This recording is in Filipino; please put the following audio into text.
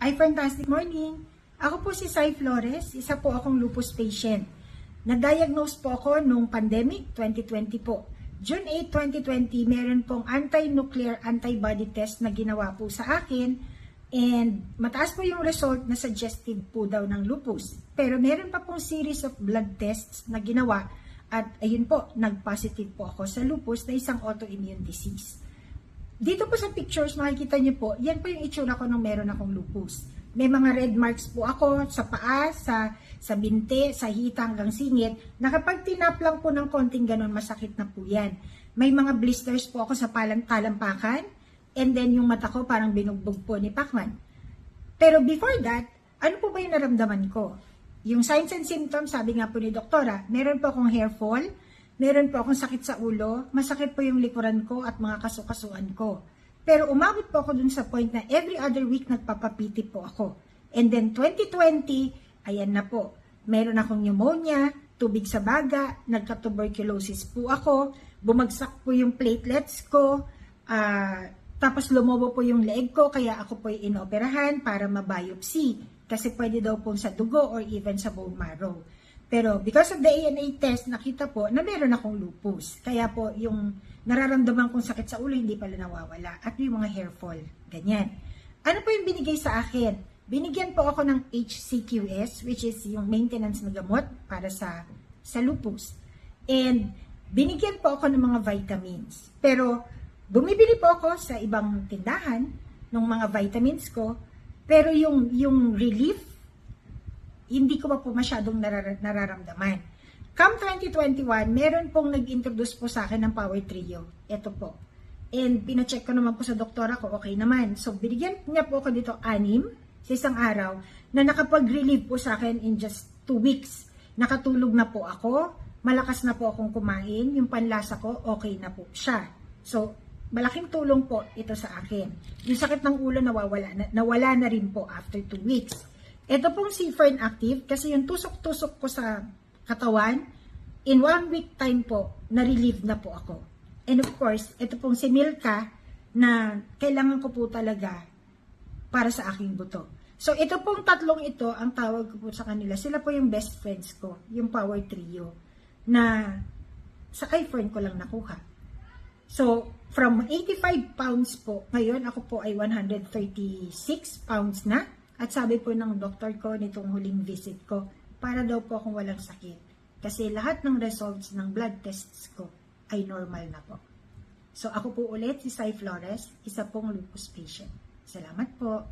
Ay, fantastic morning! Ako po si Sai Flores, isa po akong lupus patient. Na-diagnose po ako noong pandemic 2020 po. June 8, 2020, meron pong anti-nuclear antibody test na ginawa po sa akin and mataas po yung result na suggestive po daw ng lupus. Pero meron pa pong series of blood tests na ginawa at ayun po, nag-positive po ako sa lupus na isang autoimmune disease. Dito po sa pictures, makikita niyo po, yan po yung itsura ko nung meron akong lupus. May mga red marks po ako sa paa, sa binte, sa hita hanggang singit, na kapag tinap lang po ng konting ganun, masakit na po yan. May mga blisters po ako sa talampakan, and then yung mata ko parang binugbog po ni Pacman. Pero before that, ano po ba yung naramdaman ko? Yung signs and symptoms, sabi nga po ni doktora, meron po akong hair fall, meron po akong sakit sa ulo, masakit po yung likuran ko at mga kasukasuan ko. Pero umabot po ako dun sa point na every other week nagpapapiti po ako. And then 2020, ayan na po. Meron akong pneumonia, tubig sa baga, nagka-tuberculosis po ako, bumagsak po yung platelets ko, tapos lumobo po yung leeg ko, kaya ako po inoperahan para ma-biopsy. Kasi pwede daw po sa dugo or even sa bone marrow. Pero because of the ANA test, nakita po na meron akong lupus. Kaya po yung nararamdaman kong sakit sa ulo, hindi pala nawawala. At yung mga hair fall, ganyan. Ano po yung binigay sa akin? Binigyan po ako ng HCQS, which is yung maintenance na gamot para sa lupus. And binigyan po ako ng mga vitamins. Pero bumibili po ako sa ibang tindahan ng mga vitamins ko. Pero yung relief, hindi ko pa po masyadong nararamdaman. Come 2021, meron pong nag-introduce po sa akin ng Power Trio. Ito po. And pinacheck ko naman po sa doktora ko, okay naman. So, binigyan niya po ako dito 6 sa isang araw na nakapag-relieve po sa akin in just 2 weeks. Nakatulog na po ako, malakas na po akong kumain, yung panlasa ko, okay na po siya. So, malaking tulong po ito sa akin. Yung sakit ng ulo nawala na rin po after 2 weeks. Ito pong si Fern Active, kasi yung tusok-tusok ko sa katawan, in 1 week time po, na-relieve na po ako. And of course, ito pong si Milka, na kailangan ko po talaga para sa aking buto. So, ito pong tatlong ito, ang tawag ko po sa kanila, sila po yung best friends ko, yung Power Trio, na sa iFern ko lang nakuha. So, from 85 pounds po, ngayon ako po ay 136 pounds na. At sabi po ng doktor ko nitong huling visit ko, para daw po akong walang sakit. Kasi lahat ng results ng blood tests ko ay normal na po. So, ako po ulit si Sai Flores, isa pong lupus patient. Salamat po.